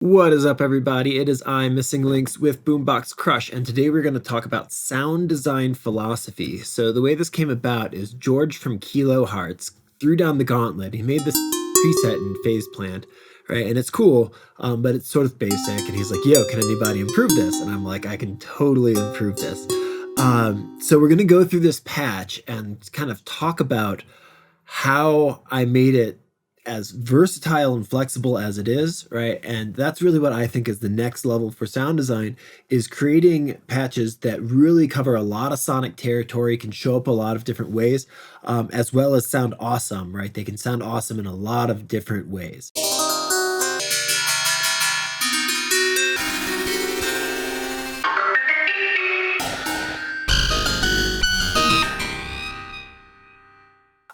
What is up, everybody? It is I, Missing Lynx, with Boombox Crush, and today we're going to talk about sound design philosophy. So the way this came about is George from Kilo Hearts threw down the gauntlet. He made this preset in Phase Plant, right? And it's cool, but it's sort of basic. And he's like, "Yo, can anybody improve this?" And I'm like, "I can totally improve this." So we're going to go through this patch and kind of talk about how I made it as versatile and flexible as it is, right? And that's really what I think is the next level for sound design, is creating patches that really cover a lot of sonic territory, can show up a lot of different ways, as well as sound awesome, right? They can sound awesome in a lot of different ways.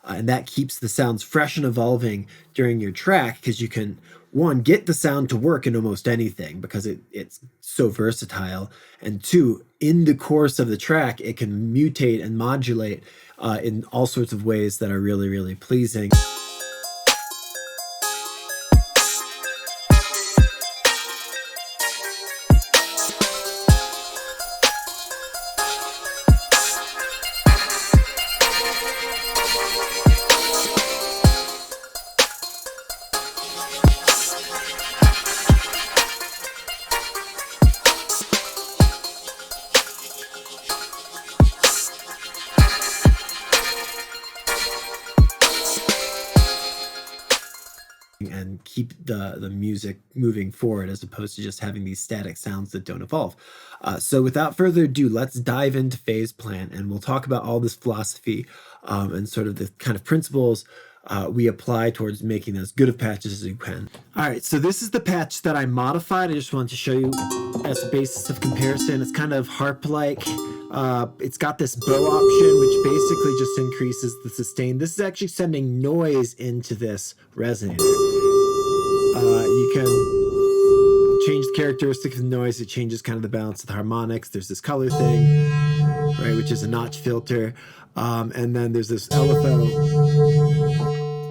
And that keeps the sounds fresh and evolving during your track, because you can, one, get the sound to work in almost anything because it's so versatile, and two, in the course of the track, it can mutate and modulate in all sorts of ways that are really, really pleasing. And keep the music moving forward, as opposed to just having these static sounds that don't evolve. So without further ado, let's dive into Phase Plant, and we'll talk about all this philosophy and sort of the kind of principles we apply towards making as good of patches as you can. All right, so this is the patch that I modified. I just wanted to show you as a basis of comparison. It's kind of harp-like. It's got this bow option, which basically just increases the sustain. This is actually sending noise into this resonator. You can change the characteristic of the noise. It changes kind of the balance of the harmonics. There's this color thing, right, which is a notch filter. And then there's this LFO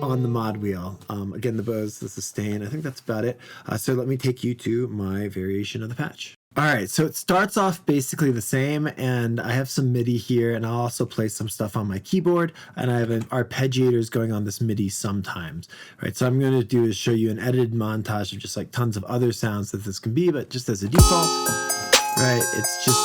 on the mod wheel. Again, the bows, the sustain. I think that's about it. So let me take you to my variation of the patch. All right, so it starts off basically the same, and I have some MIDI here, and I'll also play some stuff on my keyboard, and I have arpeggiators going on this MIDI sometimes, right? So I'm going to do is show you an edited montage of just like tons of other sounds that this can be, but just as a default, right? It's just,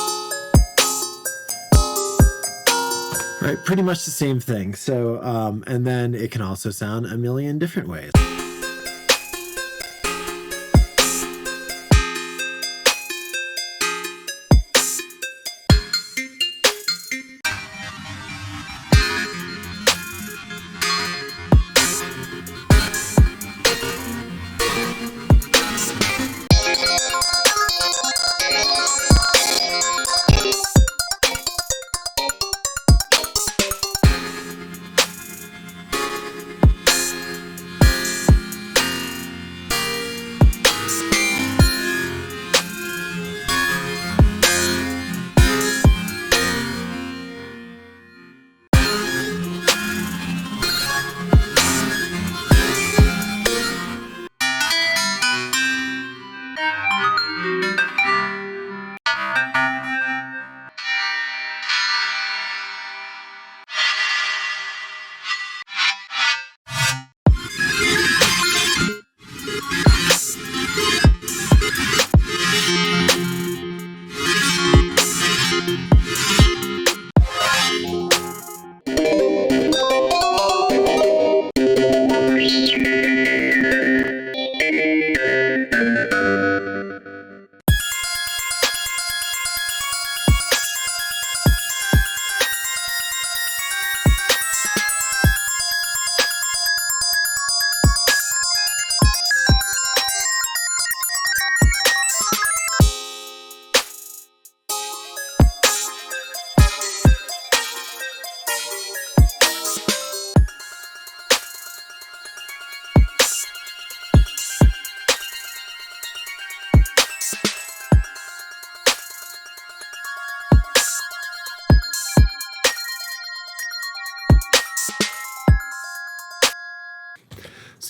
right, pretty much the same thing. So, and then it can also sound a million different ways.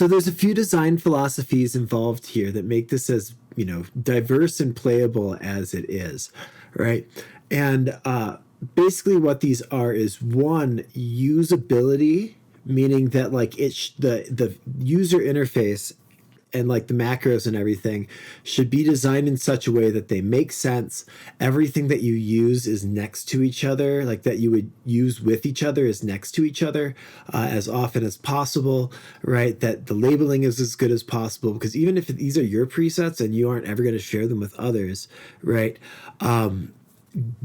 So there's a few design philosophies involved here that make this as, diverse and playable as it is, right? And basically what these are is, one, usability, meaning that like the user interface and like the macros and everything should be designed in such a way that they make sense. Everything that you use is next to each other, like that you would use with each other is next to each other as often as possible, right? That the labeling is as good as possible, because even if these are your presets and you aren't ever going to share them with others, right?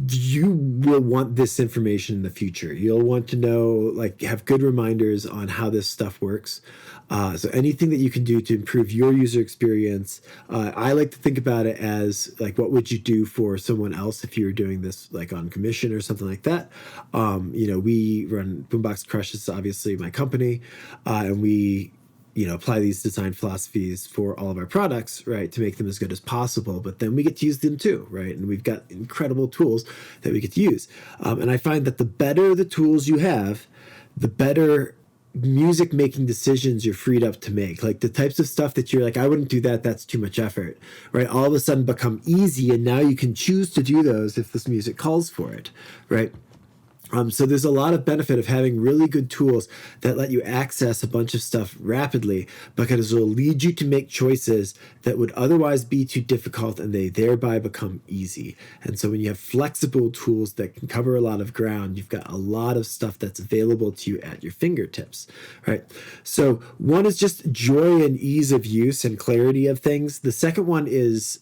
You will want this information in the future. You'll want to know, like, have good reminders on how this stuff works. So anything that you can do to improve your user experience, I like to think about it as like, what would you do for someone else if you were doing this like on commission or something like that? We run Boombox Crush, is obviously my company, and we apply these design philosophies for all of our products, right, to make them as good as possible. But then we get to use them too, right? And we've got incredible tools that we get to use. And I find that the better the tools you have, the better music making decisions you're freed up to make. Like the types of stuff that you're like, I wouldn't do that, that's too much effort, right? All of a sudden become easy, and now you can choose to do those if this music calls for it, right? So there's a lot of benefit of having really good tools that let you access a bunch of stuff rapidly, because it'll lead you to make choices that would otherwise be too difficult, and they thereby become easy. And so when you have flexible tools that can cover a lot of ground, you've got a lot of stuff that's available to you at your fingertips, right? So one is just joy and ease of use and clarity of things. The second one is,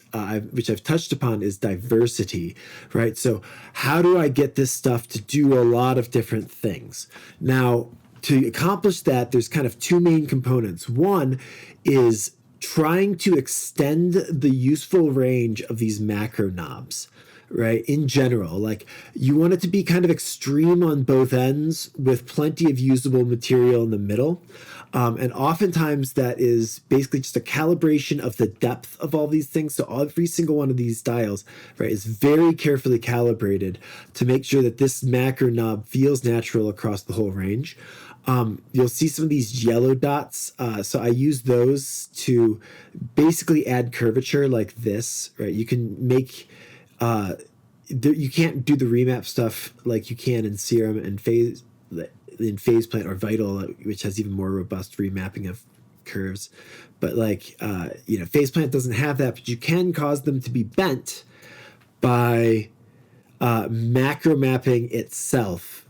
which I've touched upon, is diversity, right? So how do I get this stuff to do a lot of different things? Now, to accomplish that, there's kind of two main components. One is trying to extend the useful range of these macro knobs, right? In general, like you want it to be kind of extreme on both ends with plenty of usable material in the middle. And oftentimes that is basically just a calibration of the depth of all these things. So every single one of these dials, right, is very carefully calibrated to make sure that this macro knob feels natural across the whole range. You'll see some of these yellow dots. So I use those to basically add curvature like this, right? You can make, you can't do the remap stuff like you can in Serum and Phase, in Phase Plant or Vital, which has even more robust remapping of curves. But like, Phase Plant doesn't have that, but you can cause them to be bent by macro mapping itself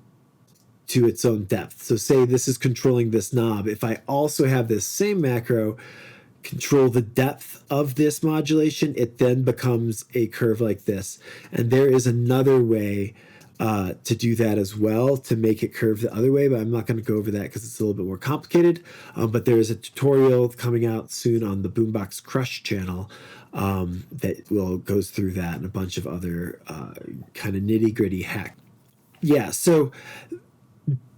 to its own depth. So say this is controlling this knob. If I also have this same macro control the depth of this modulation, it then becomes a curve like this. And there is another way to do that as well, to make it curve the other way, but I'm not going to go over that because it's a little bit more complicated. But there is a tutorial coming out soon on the Boombox Crush channel that goes through that and a bunch of other kind of nitty-gritty hacks. Yeah, so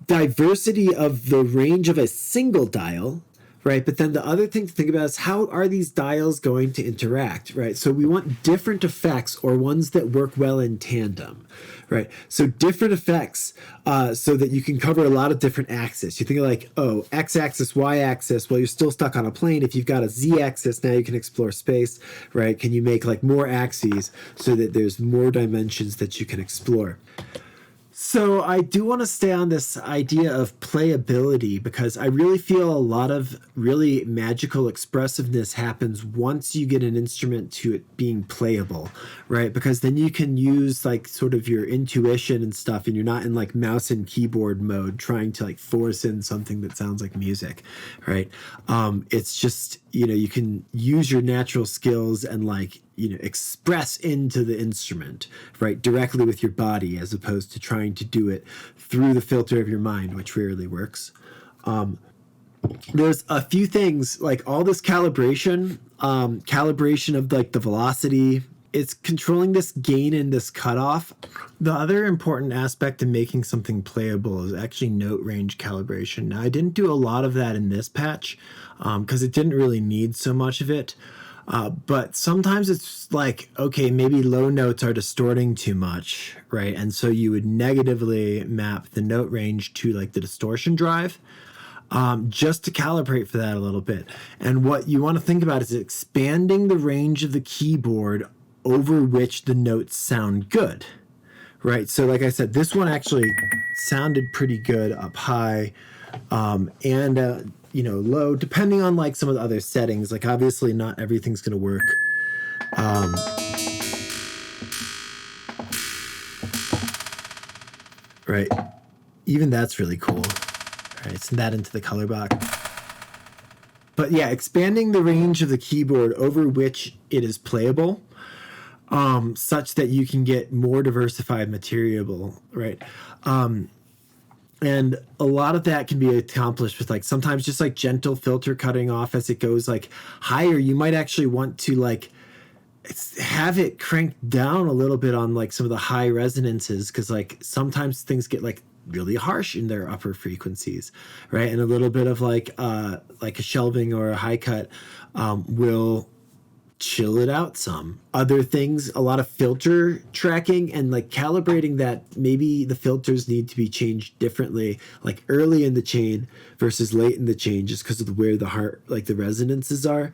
diversity of the range of a single dial, right? But then the other thing to think about is, how are these dials going to interact, right? So we want different effects, or ones that work well in tandem, right? So different effects so that you can cover a lot of different axes. You think of like, oh, x-axis, y-axis. Well, you're still stuck on a plane. If you've got a z-axis, now you can explore space, right? Can you make like more axes so that there's more dimensions that you can explore? So I do want to stay on this idea of playability, because I really feel a lot of really magical expressiveness happens once you get an instrument to it being playable, right? Because then you can use like sort of your intuition and stuff, and you're not in like mouse and keyboard mode trying to like force in something that sounds like music, right? It's just, you can use your natural skills and like, express into the instrument, right, directly with your body, as opposed to trying to do it through the filter of your mind, which rarely works. There's a few things, like all this calibration of like the velocity, it's controlling this gain and this cutoff. The other important aspect in making something playable is actually note range calibration. Now, I didn't do a lot of that in this patch because it didn't really need so much of it. But sometimes it's like, okay, maybe low notes are distorting too much, right? And so you would negatively map the note range to like the distortion drive. just to calibrate for that a little bit. And what you want to think about is expanding the range of the keyboard over which the notes sound good, right? So like I said, this one actually sounded pretty good up high, and low, depending on like some of the other settings. Like obviously not everything's going to work. Right. Even that's really cool. Right, send that into the color box. But yeah, expanding the range of the keyboard over which it is playable, such that you can get more diversified material, right? And a lot of that can be accomplished with like sometimes just like gentle filter cutting off as it goes like higher. You might actually want to like have it cranked down a little bit on like some of the high resonances, because like sometimes things get like really harsh in their upper frequencies, right? And a little bit of like a shelving or a high cut will chill it out some. Other things, a lot of filter tracking and like calibrating that maybe the filters need to be changed differently, like early in the chain versus late in the chain, just because of where the heart, like the resonances are.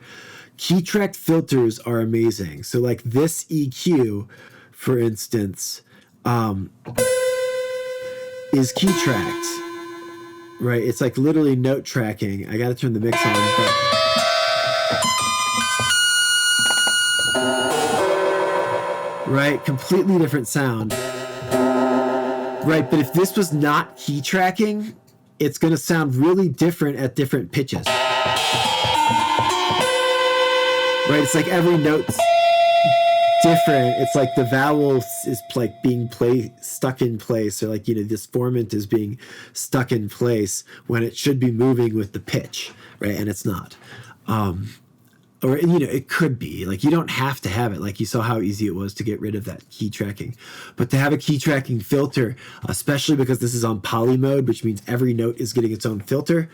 Key tracked filters are amazing. So like this EQ, for instance, is key tracked, right? It's like literally note tracking. I got to turn the mix on, but right, completely different sound, right? But if this was not key tracking, it's going to sound really different at different pitches, right? It's like every note's different. It's like the vowel is like being stuck in place, or like this formant is being stuck in place when it should be moving with the pitch, right? And it's not. Or it could be like, you don't have to have it. Like you saw how easy it was to get rid of that key tracking, but to have a key tracking filter, especially because this is on poly mode, which means every note is getting its own filter,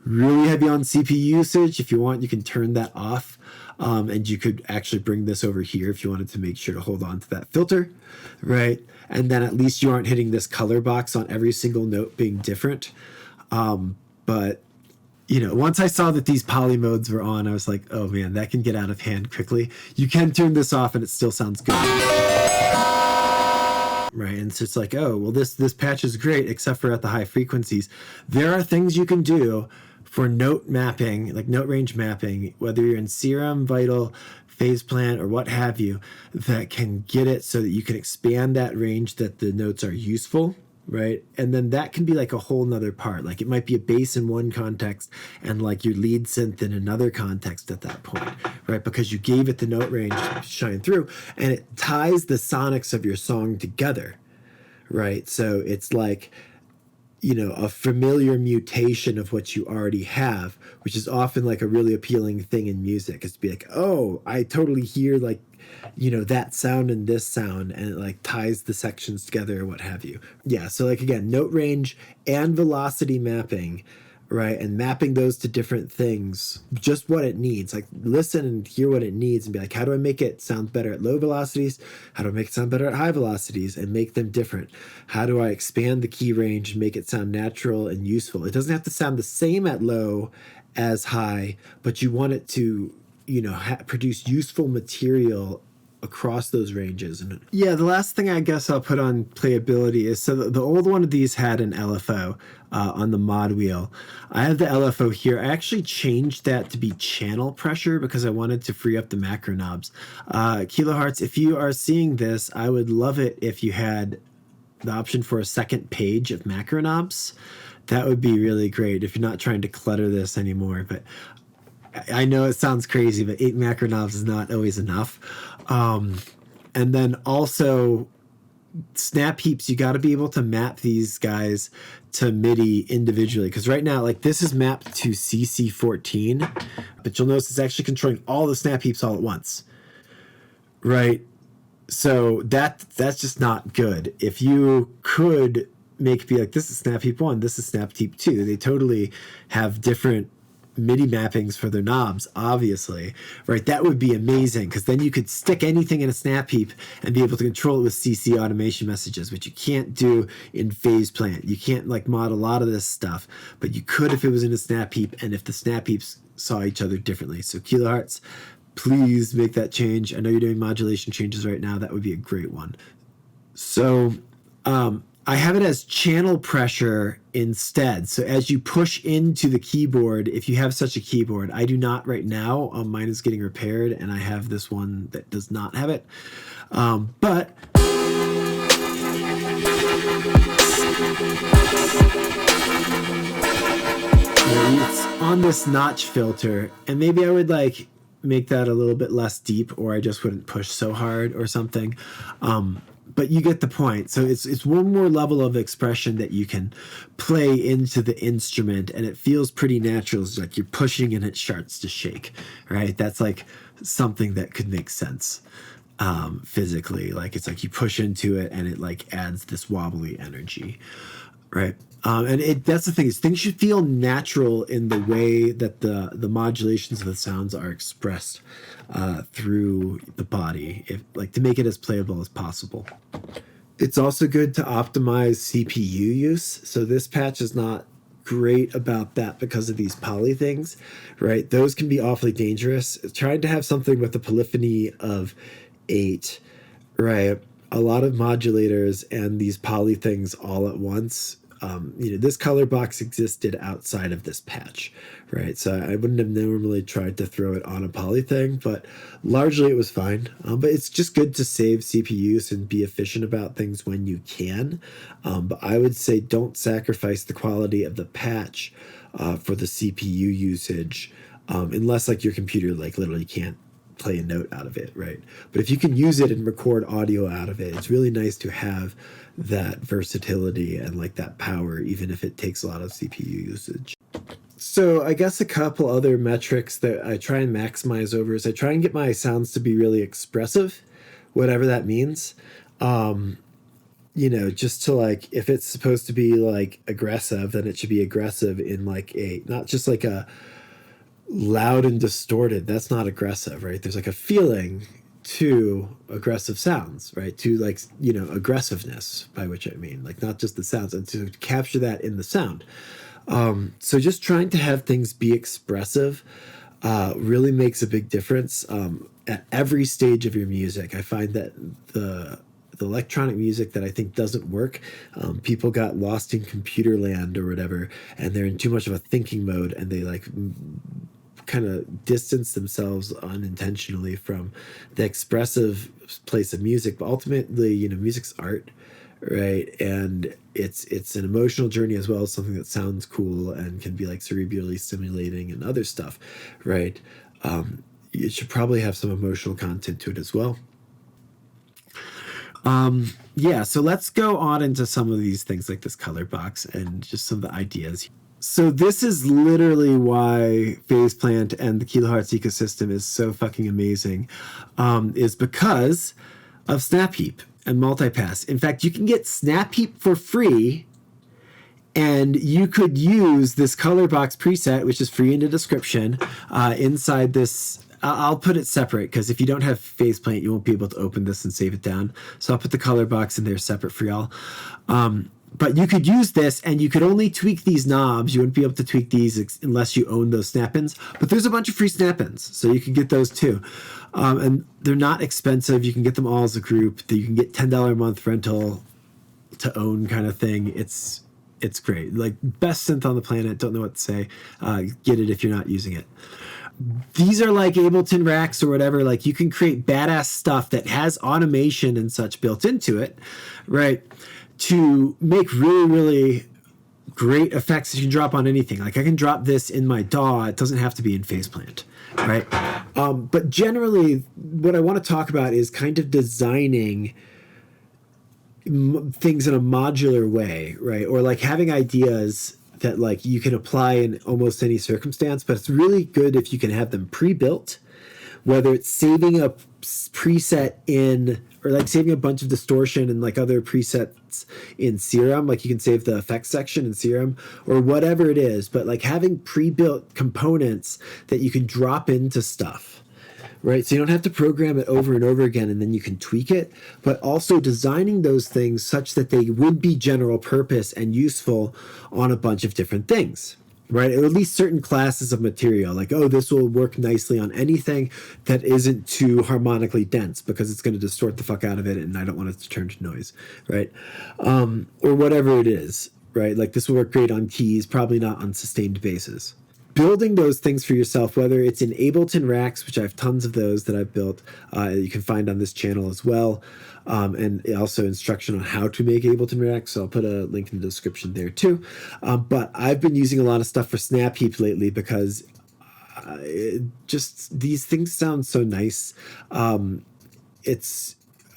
really heavy on CPU usage. If you want, you can turn that off. And you could actually bring this over here if you wanted to make sure to hold on to that filter, right? And then at least you aren't hitting this color box on every single note being different. But once I saw that these poly modes were on, I was like, oh man, that can get out of hand quickly. You can turn this off and it still sounds good. Right, and so it's like, oh, well, this patch is great, except for at the high frequencies. There are things you can do for note mapping, like note range mapping, whether you're in Serum, Vital, Phase Plant, or what have you, that can get it so that you can expand that range that the notes are useful, right? And then that can be like a whole nother part. Like it might be a bass in one context and like your lead synth in another context at that point, right? Because you gave it the note range to shine through, and it ties the sonics of your song together, right? So it's like, a familiar mutation of what you already have, which is often like a really appealing thing in music, is to be like, oh, I totally hear like, that sound and this sound, and it like ties the sections together or what have you. Yeah. So like, again, note range and velocity mapping, right? And mapping those to different things, just what it needs. Like listen and hear what it needs and be like, how do I make it sound better at low velocities? How do I make it sound better at high velocities and make them different? How do I expand the key range and make it sound natural and useful? It doesn't have to sound the same at low as high, but you want it to, produce useful material across those ranges. And yeah, the last thing I guess I'll put on playability is, so the old one of these had an LFO on the mod wheel. I have the LFO here. I actually changed that to be channel pressure because I wanted to free up the macro knobs. Kilohertz, if you are seeing this, I would love it if you had the option for a second page of macro knobs. That would be really great if you're not trying to clutter this anymore. But I know it sounds crazy, but 8 macro knobs is not always enough. And then also snap heaps, you got to be able to map these guys to MIDI individually, because right now, like this is mapped to CC14, but you'll notice it's actually controlling all the snap heaps all at once, right? So that's just not good. If you could be like, this is snap heap 1, this is snap heap 2, they totally have different MIDI mappings for their knobs, obviously, right? That would be amazing, because then you could stick anything in a snap heap and be able to control it with CC automation messages, which you can't do in Phase Plant. You can't like mod a lot of this stuff, but you could if it was in a snap heap and if the snap heaps saw each other differently. So Kilohertz, please make that change. I know you're doing modulation changes right now. That would be a great one. So I have it as channel pressure instead. So as you push into the keyboard, if you have such a keyboard, I do not right now. Mine is getting repaired, and I have this one that does not have it. But it's on this notch filter, and maybe I would like make that a little bit less deep, or I just wouldn't push so hard or something. But you get the point. So it's one more level of expression that you can play into the instrument, and it feels pretty natural. It's like you're pushing and it starts to shake, right? That's like something that could make sense physically. Like it's like you push into it and it like adds this wobbly energy, right? And that's the thing, is things should feel natural in the way that the modulations of the sounds are expressed through the body, like to make it as playable as possible. It's also good to optimize CPU use. So this patch is not great about that because of these poly things, right? Those can be awfully dangerous. Trying to have something with a polyphony of 8, right? A lot of modulators and these poly things all at once. This color box existed outside of this patch, right? So I wouldn't have normally tried to throw it on a poly thing, but largely it was fine. But it's just good to save CPU use and be efficient about things when you can. But I would say don't sacrifice the quality of the patch for the CPU usage, unless like your computer like literally can't play a note out of it, right? But if you can use it and record audio out of it, it's really nice to have that versatility and like that power, even if it takes a lot of CPU usage. So I guess a couple other metrics that I try and maximize over is I try and get my sounds to be really expressive, whatever that means. Just to like, if it's supposed to be like aggressive, then it should be aggressive in like not just like a loud and distorted. That's not aggressive, right? There's like a feeling to aggressive sounds, right? To like, aggressiveness, by which I mean like not just the sounds, and to capture that in the sound. So just trying to have things be expressive really makes a big difference at every stage of your music. I find that the electronic music that I think doesn't work, people got lost in computer land or whatever, and they're in too much of a thinking mode, and they like kind of distance themselves unintentionally from the expressive place of music. But ultimately, music's art, right? And it's an emotional journey as well as something that sounds cool and can be like cerebrally stimulating and other stuff, right? It should probably have some emotional content to it as well. So let's go on into some of these things like this color box and just some of the ideas. So this is literally why Phase Plant and the Kilohertz ecosystem is so fucking amazing, is because of Snap Heap and Multipass. In fact, you can get Snap Heap for free, and you could use this color box preset, which is free in the description, inside this. I'll put it separate, because if you don't have Phase Plant, you won't be able to open this and save it down. So I'll put the color box in there separate for y'all. But you could use this, and you could only tweak these knobs. You wouldn't be able to tweak these unless you own those snap-ins. But there's a bunch of free snap-ins, so you can get those too. And they're not expensive. You can get them all as a group. You can get $10 a month rental to own kind of thing. It's great. Like, best synth on the planet. Don't know what to say. Get it if you're not using it. These are like Ableton racks or whatever. Like, you can create badass stuff that has automation and such built into it, right? To make really, really great effects that you can drop on anything. Like, I can drop this in my DAW. It doesn't have to be in Phase Plant, right? But generally, what I want to talk about is kind of designing things in a modular way, right? Or like having ideas that like you can apply in almost any circumstance, but it's really good if you can have them pre-built, whether it's saving a preset in or like saving a bunch of distortion and like other presets in Serum. Like you can save the effects section in Serum or whatever it is, but like having pre-built components that you can drop into stuff, right? So you don't have to program it over and over again and then you can tweak it, but also designing those things such that they would be general purpose and useful on a bunch of different things. Right, or at least certain classes of material, like, oh, this will work nicely on anything that isn't too harmonically dense because it's going to distort the fuck out of it and I don't want it to turn to noise, right? Or whatever it is, right? Like this will work great on keys, probably not on sustained basses. Building those things for yourself, whether it's in Ableton racks, which I have tons of those that I've built, you can find on this channel as well, and also instruction on how to make Ableton racks. So I'll put a link in the description there too. But I've been using a lot of stuff for Snap Heap lately because just these things sound so nice. I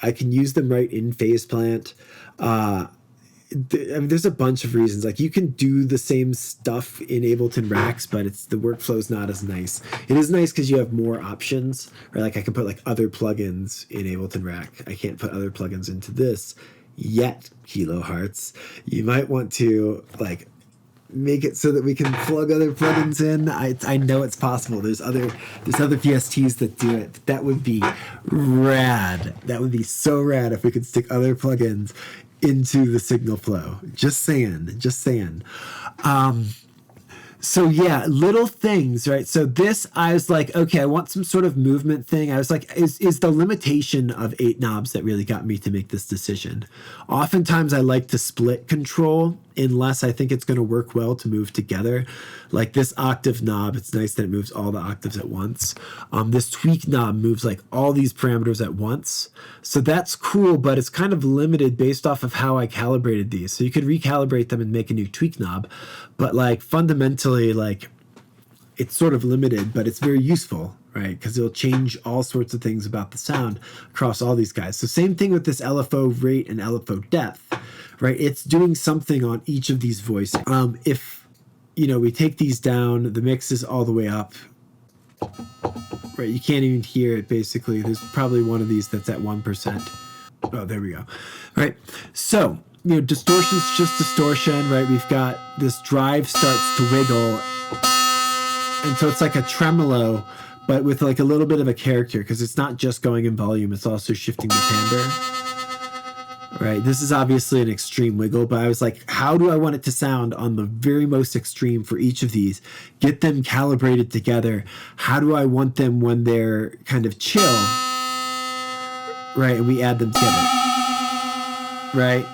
can use them right in Phase Plant. I mean, there's a bunch of reasons. Like you can do the same stuff in Ableton racks, but the workflow's not as nice. It is nice because you have more options, or like I can put like other plugins in Ableton rack. I can't put other plugins into this yet, Kilohertz. You might want to like make it so that we can plug other plugins in. I know it's possible. There's other VSTs that do it. That would be rad. That would be so rad if we could stick other plugins into the signal flow. Just saying. So yeah, little things, right? So this, I was like, okay, I want some sort of movement thing. I was like, is the limitation of 8 knobs that really got me to make this decision. Oftentimes I like to split control unless I think it's going to work well to move together. Like this octave knob, it's nice that it moves all the octaves at once. This tweak knob moves like all these parameters at once. So that's cool, but it's kind of limited based off of how I calibrated these. So you could recalibrate them and make a new tweak knob, but like fundamentally, like it's sort of limited, but it's very useful, right? Because it'll change all sorts of things about the sound across all these guys. So same thing with this LFO rate and LFO depth, right? It's doing something on each of these voices. If, you know, we take these down, the mix is all the way up, right? You can't even hear it basically. There's probably one of these that's at 1%. Oh, there we go. All right. So, you know, distortion's just distortion, right? We've got this drive starts to wiggle. And so it's like a tremolo, but with like a little bit of a character because it's not just going in volume, it's also shifting the timbre. Right, this is obviously an extreme wiggle, but I was like, how do I want it to sound on the very most extreme for each of these? Get them calibrated together. How do I want them when they're kind of chill? Right, and we add them together. Right?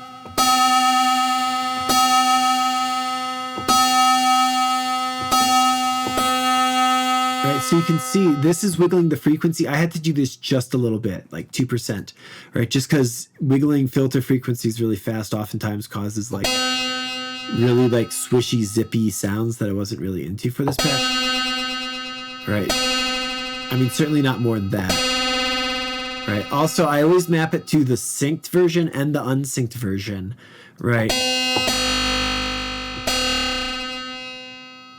Right, so you can see this is wiggling the frequency. I had to do this just a little bit, like 2%, right? Just because wiggling filter frequencies really fast oftentimes causes like really like swishy, zippy sounds that I wasn't really into for this patch. Right. I mean, certainly not more than that. Right. Also, I always map it to the synced version and the unsynced version, right?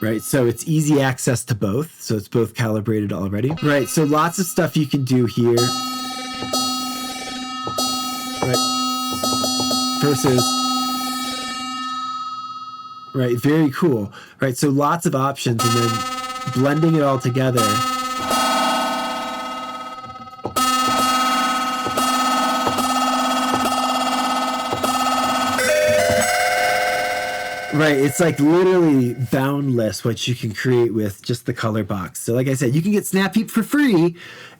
Right, so it's easy access to both, so it's both calibrated already. Right, so lots of stuff you can do here. Right, versus, right, very cool. Right, so lots of options, and then blending it all together. Right, it's like literally boundless what you can create with just the Kolorbox. So like I said, you can get Snap Heap for free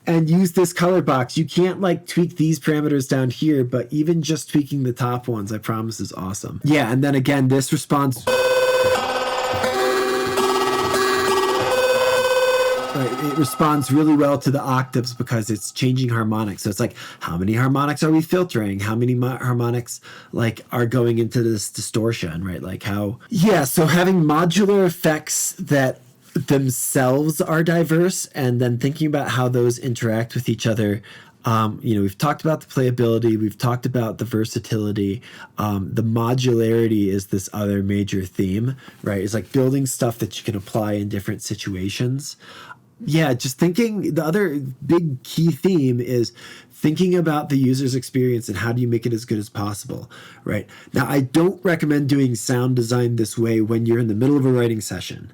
and use this Kolorbox. You can't like tweak these parameters down here, but even just tweaking the top ones, I promise is awesome. Yeah, and then again, this responds... Right, it responds really well to the octaves because it's changing harmonics. So it's like, how many harmonics are we filtering? How many harmonics like are going into this distortion, right? Like how, yeah, so having modular effects that themselves are diverse and then thinking about how those interact with each other. You know, we've talked about the playability, we've talked about the versatility. The modularity is this other major theme, right? It's like building stuff that you can apply in different situations. Yeah, just thinking, the other big key theme is thinking about the user's experience and how do you make it as good as possible, right? Now, I don't recommend doing sound design this way when you're in the middle of a writing session,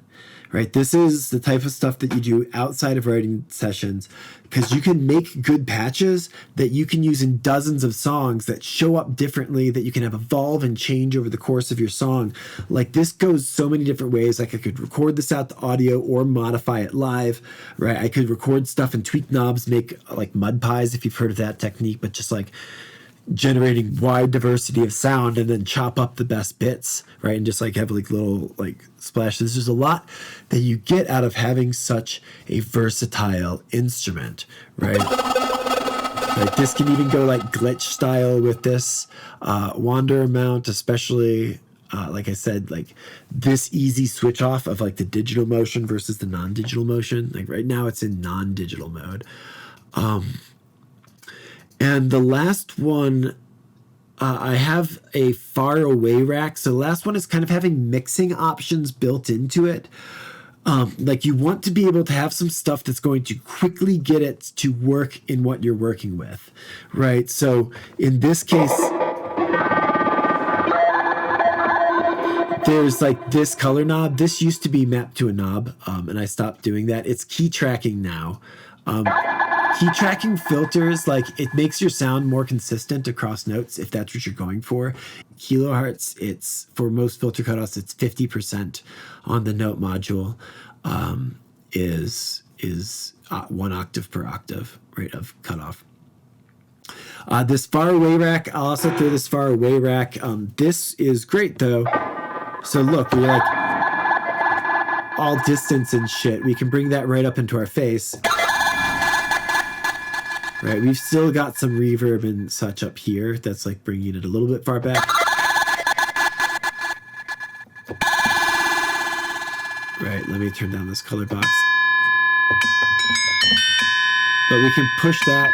right? This is the type of stuff that you do outside of writing sessions because you can make good patches that you can use in dozens of songs that show up differently, that you can have evolve and change over the course of your song. Like this goes so many different ways. Like I could record this out to audio or modify it live, right? I could record stuff and tweak knobs, make like mud pies if you've heard of that technique, but just like generating wide diversity of sound and then chop up the best bits, right? And just like have like little like splashes. There's a lot that you get out of having such a versatile instrument, right? Like this can even go like glitch style with this wander amount, especially like I said, like this easy switch off of like the digital motion versus the non-digital motion. Like right now it's in non-digital mode. And the last one, I have a far away rack. So the last one is kind of having mixing options built into it. Like you want to be able to have some stuff that's going to quickly get it to work in what you're working with, right? So in this case, there's like this color knob. This used to be mapped to a knob, and I stopped doing that. It's key tracking now. Key tracking filters, like it makes your sound more consistent across notes if that's what you're going for. Kilohertz, it's for most filter cutoffs, it's 50% on the note module, is 1 octave per octave rate of cutoff. This far away rack, I'll also throw this far away rack. This is great though. So look, we're like all distance and shit. We can bring that right up into our face. Right, we've still got some reverb and such up here that's like bringing it a little bit far back. Right, let me turn down this color box. But we can push that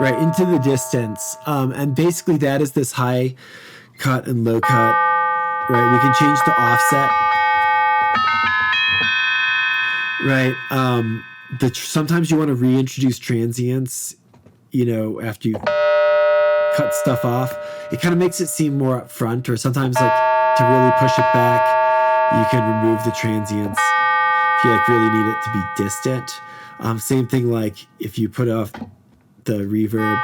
right into the distance. And basically that is this high cut and low cut. Right, we can change the offset. Right. Sometimes you want to reintroduce transients, you know, after you cut stuff off. It kind of makes it seem more upfront, or sometimes like to really push it back, you can remove the transients if you like really need it to be distant. Same thing like if you put off the reverb.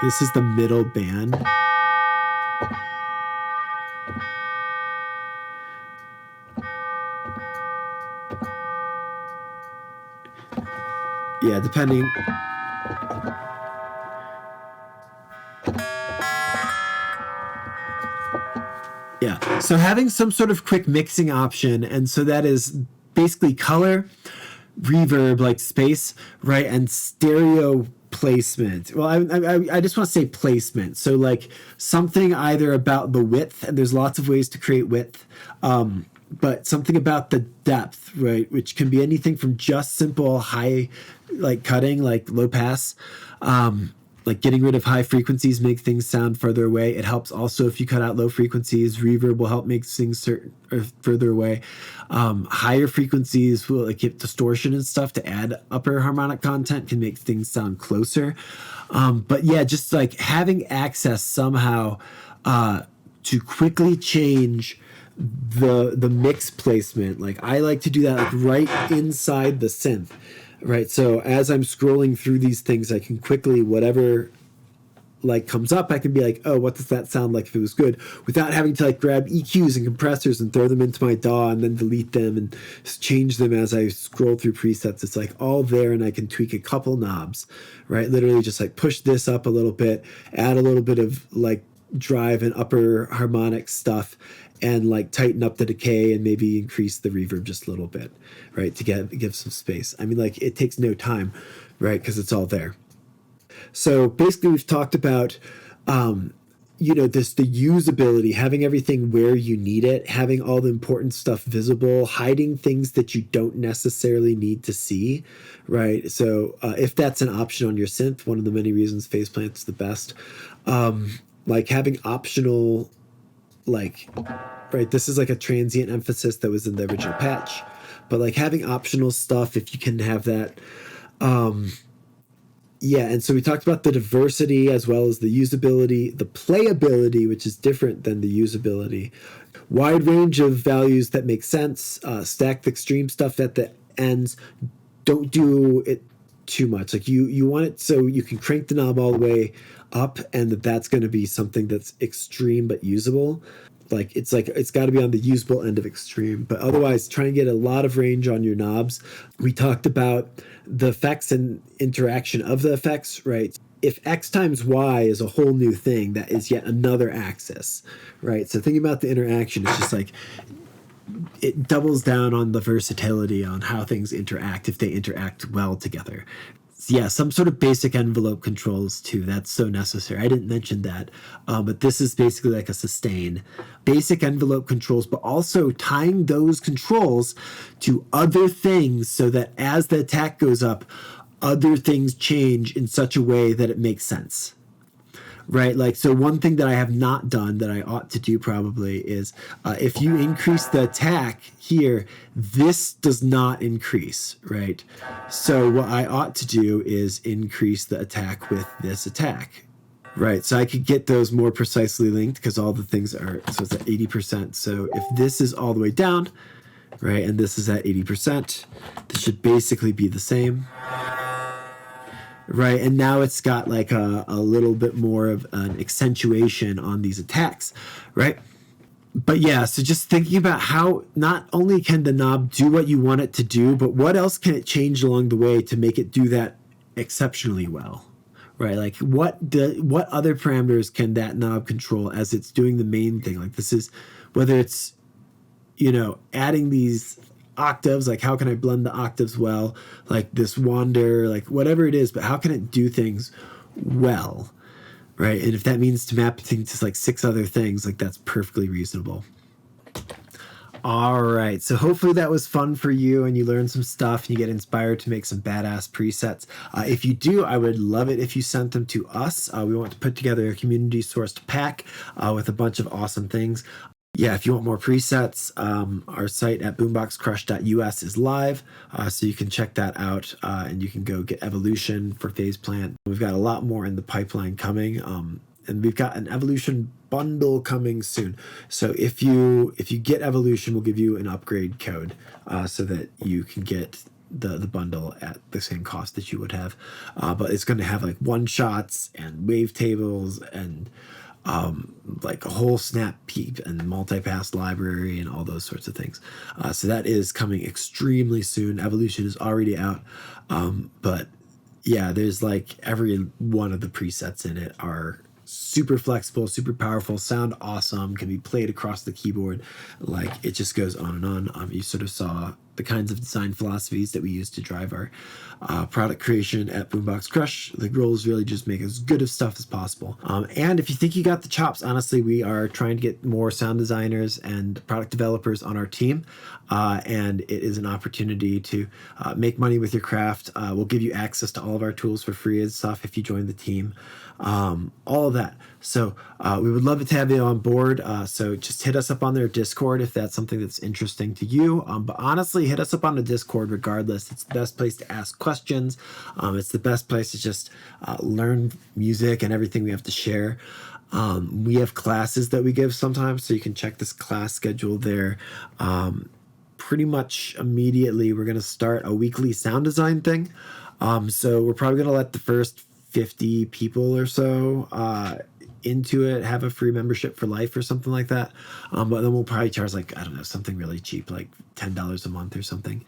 This is the middle band. Yeah, depending. Yeah, so having some sort of quick mixing option, and so that is basically color, reverb, like space, right, and stereo placement. Well, I just want to say placement. So like something either about the width, and there's lots of ways to create width, but something about the depth, right, which can be anything from just simple high, like cutting, like low pass, like getting rid of high frequencies make things sound further away. It helps also if you cut out low frequencies. Reverb will help make things further away. Higher frequencies will like get distortion and stuff to add upper harmonic content can make things sound closer. But yeah, just like having access somehow to quickly change the mix placement. Like I like to do that like right inside the synth. Right, so as I'm scrolling through these things, I can quickly, whatever like comes up, I can be like, oh, what does that sound like if it was good? Without having to like grab EQs and compressors and throw them into my DAW and then delete them and change them as I scroll through presets. It's like all there, and I can tweak a couple knobs, right? Literally just like push this up a little bit, add a little bit of like drive and upper harmonic stuff, and like tighten up the decay and maybe increase the reverb just a little bit, right, to give some space. I mean, like it takes no time, right, because it's all there. So basically we've talked about you know, the usability, having everything where you need it, having all the important stuff visible, hiding things that you don't necessarily need to see, right? So if that's an option on your synth, one of the many reasons Faceplant's the best, like having optional like right? This is like a transient emphasis that was in the original patch, but like having optional stuff, if you can have that. Yeah, and so we talked about the diversity as well as the usability, the playability, which is different than the usability. Wide range of values that make sense. Stack the extreme stuff at the ends. Don't do it too much. Like you want it so you can crank the knob all the way up, and that's going to be something that's extreme but usable. Like it's got to be on the usable end of extreme, but otherwise try and get a lot of range on your knobs. We talked about the effects and interaction of the effects, right? If X times Y is a whole new thing, that is yet another axis, right? So thinking about the interaction, it's just like it doubles down on the versatility on how things interact if they interact well together. Yeah, some sort of basic envelope controls too. That's so necessary. I didn't mention that, but this is basically like a sustain. Basic envelope controls, but also tying those controls to other things so that as the attack goes up, other things change in such a way that it makes sense. Right, like, so one thing that I have not done that I ought to do probably is if you increase the attack here, this does not increase, right? So what I ought to do is increase the attack with this attack, right? So I could get those more precisely linked because all the things are, so it's at 80%. So if this is all the way down, right, and this is at 80%, this should basically be the same. Right, and now it's got like a little bit more of an accentuation on these attacks, right? But yeah, so just thinking about how not only can the knob do what you want it to do, but what else can it change along the way to make it do that exceptionally well, right? Like what other parameters can that knob control as it's doing the main thing? Like this is whether it's, you know, adding these octaves, like how can I blend the octaves well, like this wander, like whatever it is, but how can it do things well, right? And if that means to map things to like 6 other things, like that's perfectly reasonable. All right, so hopefully that was fun for you and you learned some stuff and you get inspired to make some badass presets. If you do, I would love it if you sent them to us. We want to put together a community sourced pack with a bunch of awesome things. Yeah, if you want more presets, our site at boomboxcrush.us is live, so you can check that out, and you can go get Evolution for Phase Plant. We've got a lot more in the pipeline coming, and we've got an Evolution bundle coming soon. So if you get Evolution, we'll give you an upgrade code so that you can get the bundle at the same cost that you would have. But it's going to have like one-shots and wavetables and like a whole snap peep and multipass library and all those sorts of things. So that is coming extremely soon. Evolution is already out. But yeah, there's like every one of the presets in it are super flexible, super powerful, sound awesome, can be played across the keyboard. Like it just goes on and on. You sort of saw the kinds of design philosophies that we use to drive our product creation at Boombox Crush. The goal is really just make as good of stuff as possible. And if you think you got the chops, honestly, we are trying to get more sound designers and product developers on our team. And it is an opportunity to make money with your craft. We'll give you access to all of our tools for free and stuff if you join the team. All of that. So we would love to have you on board. So just hit us up on their Discord if that's something that's interesting to you. But honestly, hit us up on the Discord regardless. It's the best place to ask questions. It's the best place to just learn music and everything we have to share. We have classes that we give sometimes, so you can check this class schedule there. Pretty much immediately, we're going to start a weekly sound design thing. So we're probably going to let the first 50 people or so into it have a free membership for life or something like that. But then we'll probably charge like, I don't know, something really cheap, like $10 a month or something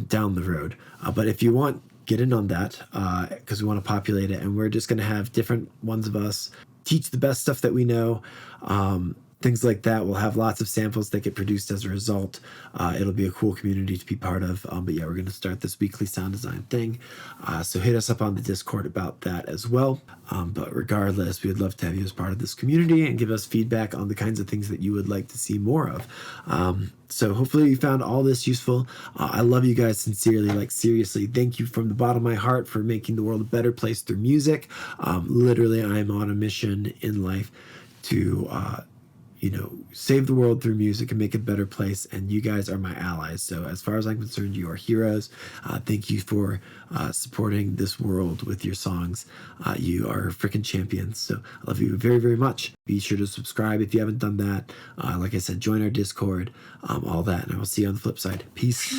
down the road. But if you want, get in on that because we want to populate it. And we're just going to have different ones of us teach the best stuff that we know. Things like that. We'll have lots of samples that get produced as a result. It'll be a cool community to be part of. But yeah, we're going to start this weekly sound design thing. So hit us up on the Discord about that as well. But regardless, we would love to have you as part of this community and give us feedback on the kinds of things that you would like to see more of. So hopefully you found all this useful. I love you guys sincerely, like seriously. Thank you from the bottom of my heart for making the world a better place through music. Literally, I am on a mission in life to save the world through music and make it a better place. And you guys are my allies. So as far as I'm concerned, you are heroes. Thank you for supporting this world with your songs. You are freaking champions. So I love you very, very much. Be sure to subscribe if you haven't done that. Like I said, join our Discord, all that. And I will see you on the flip side. Peace.